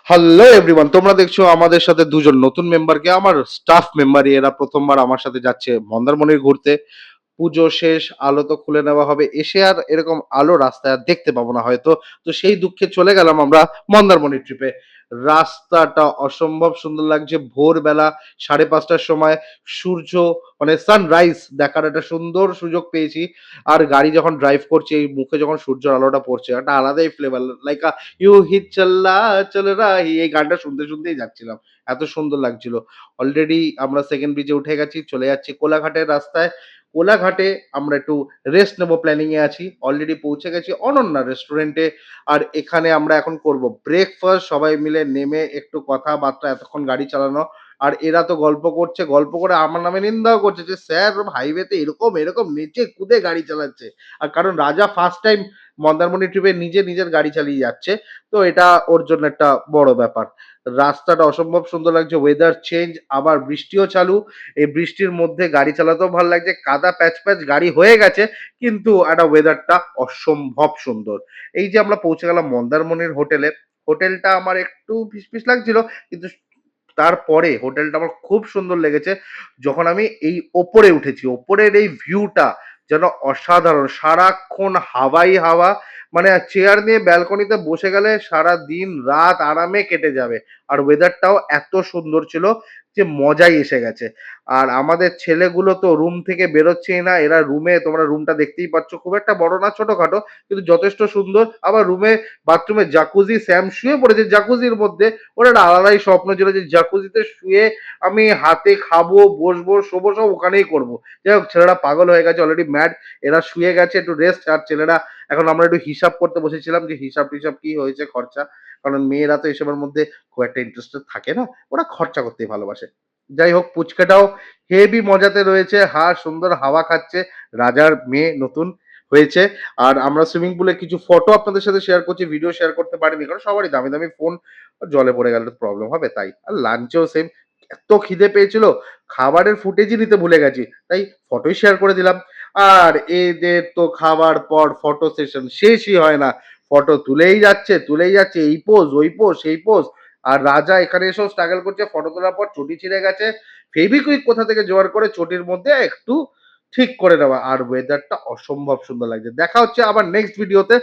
Hello everyone, তোমরা দেখছো আমাদের সাথে দুজন নতুন মেম্বারকে, আমার স্টাফ মেম্বারই এরা প্রথমবার আমার সাথে যাচ্ছে মন্দারমণি ঘুরতে। পুজো শেষ, আলো তো খুলে নেওয়া হবে, এসে আর এরকম আলো রাস্তায় আর দেখতে পাবো না হয়তো। তো সেই দুঃখে চলে গেলাম আমরা মন্দারমণি ট্রিপে। রাস্তাটা অসম্ভব সুন্দর লাগছে, ভোরবেলা 5:30টার সময় সূর্য মানে সানরাইজ দেখার একটা সুন্দর সুযোগ পেয়েছি। আর গাড়ি যখন ড্রাইভ করছি, এই মুখে যখন সূর্যের আলোটা পড়ছে, একটা আলাদাই ফ্লেভার, লাইক ইউ হিট চাল্লা চল রাহি, এই গানটা শুনতে শুনতেই যাচ্ছিলাম, এত সুন্দর লাগছিল। অলরেডি আমরা সেকেন্ড ব্রিজে উঠে গেছি, চলে যাচ্ছি কোলাঘাটের রাস্তায়। কোলাঘাটে আমরা একটু রেস্ট নেবো প্ল্যানিং এ আছি। অলরেডি পৌঁছে গেছি অনন্যা রেস্টুরেন্টে। আর এখানে আমরা এখন করব ব্রেকফাস্ট, সবাই মিলে নেমে একটু কথাবার্তা, এতক্ষণ গাড়ি চালানো। আর এরা তো গল্প করছে, গল্প করে আমার নামে নিন্দাও করছে যে স্যার হাইওয়েতে এরকম এরকম নেচে কুদে গাড়ি চালাচ্ছে। আর কারণ রাজা ফার্স্ট টাইম মন্দারমণি ট্রিপে নিজে নিজের গাড়ি চালিয়ে যাচ্ছে, তো এটা ওর জন্য একটা বড় ব্যাপার। রাস্তাটা অসম্ভব সুন্দর লাগছে, ওয়েদার চেঞ্জ, আবার বৃষ্টিও চালু। এই বৃষ্টির মধ্যে গাড়ি চালাতেও ভালো লাগছে, কাদা প্যাচ প্যাচ গাড়ি হয়ে গেছে, কিন্তু একটা ওয়েদারটা অসম্ভব সুন্দর। এই যে আমরা পৌঁছে গেলাম মন্দারমণির হোটেলে। হোটেলটা আমার একটু ফিসফিস লাগছিল, কিন্তু তারপরে হোটেলটা আমার খুব সুন্দর লেগেছে। যখন আমি এই ওপরে উঠেছি, ওপরের এই ভিউটা যেন অসাধারণ, সারাক্ষণ হাওয়াই হাওয়া। মানে চেয়ার নিয়ে ব্যালকনিতে বসে গেলে সারা দিন রাত আরামে কেটে যাবে। আর ওয়েদারটাও এত সুন্দর ছিল যে মজাই এসে গেছে। আর আমাদের ছেলেগুলো তো রুম থেকে বেরোচ্ছেই না। এরা রুমে, তোমরা রুমটা দেখতেই পাচ্ছ, খুব একটা বড় না, ছোটখাটো, কিন্তু যথেষ্ট সুন্দর। আবার রুমে বাথরুমে জাকুজি, স্যাম শুয়ে পড়েছে জাকুজির মধ্যে। ওর একটা আলাদাই স্বপ্ন ছিল যে জাকুজিতে শুয়ে আমি হাতে খাবো, বসবো, শোবো, সব ওখানেই করবো। যাই হোক, ছেলেরা পাগল হয়ে গেছে, অলরেডি ম্যাড। এরা শুয়ে গেছে একটু রেস্ট, আর ছেলেরা এখন, আমরা একটু হিসাব করতে বসেছিলাম যে হিসাব টিসাব কি হয়েছে খরচা। কারণ মেয়েরা তো এসবের মধ্যে খুব একটা ইন্টারেস্টেড থাকে না, ওরা খরচা করতেই ভালোবাসে। যাই হোক, পুচকাটাও হেভি মজাতে রয়েছে, সুন্দর হাওয়া খাচ্ছে। রাজার মেয়ে নতুন হয়েছে। আর আমরা সুইমিং পুলে কিছু ফটো আপনাদের সাথে শেয়ার করছি, ভিডিও শেয়ার করতে পারিনি কারণ সবারই দামি দামি ফোন, জলে পড়ে গেলে প্রবলেম হবে তাই। আর লাঞ্চেও সেম, এত খিদে পেয়েছিল, খাবারের ফুটেজই নিতে ভুলে গেছি, তাই ফটোই শেয়ার করে দিলাম। আর এদের তো খাবার পর ফটো সেশন শেষই হয় না, ফটো তুলেই যাচ্ছে, এই পোজ ওই পোজ সেই পোজ। আর রাজা এখানে এসেও স্ট্রাগল করছে, ফটো তোলার পর চটি ছিঁড়ে গেছে, ফেবিকুইক কোথা থেকে জোগাড় করে চটির মধ্যে একটু ঠিক করে নেওয়া। আর ওয়েদারটা অসম্ভব সুন্দর লাগছে। দেখা হচ্ছে আবার নেক্সট ভিডিওতে।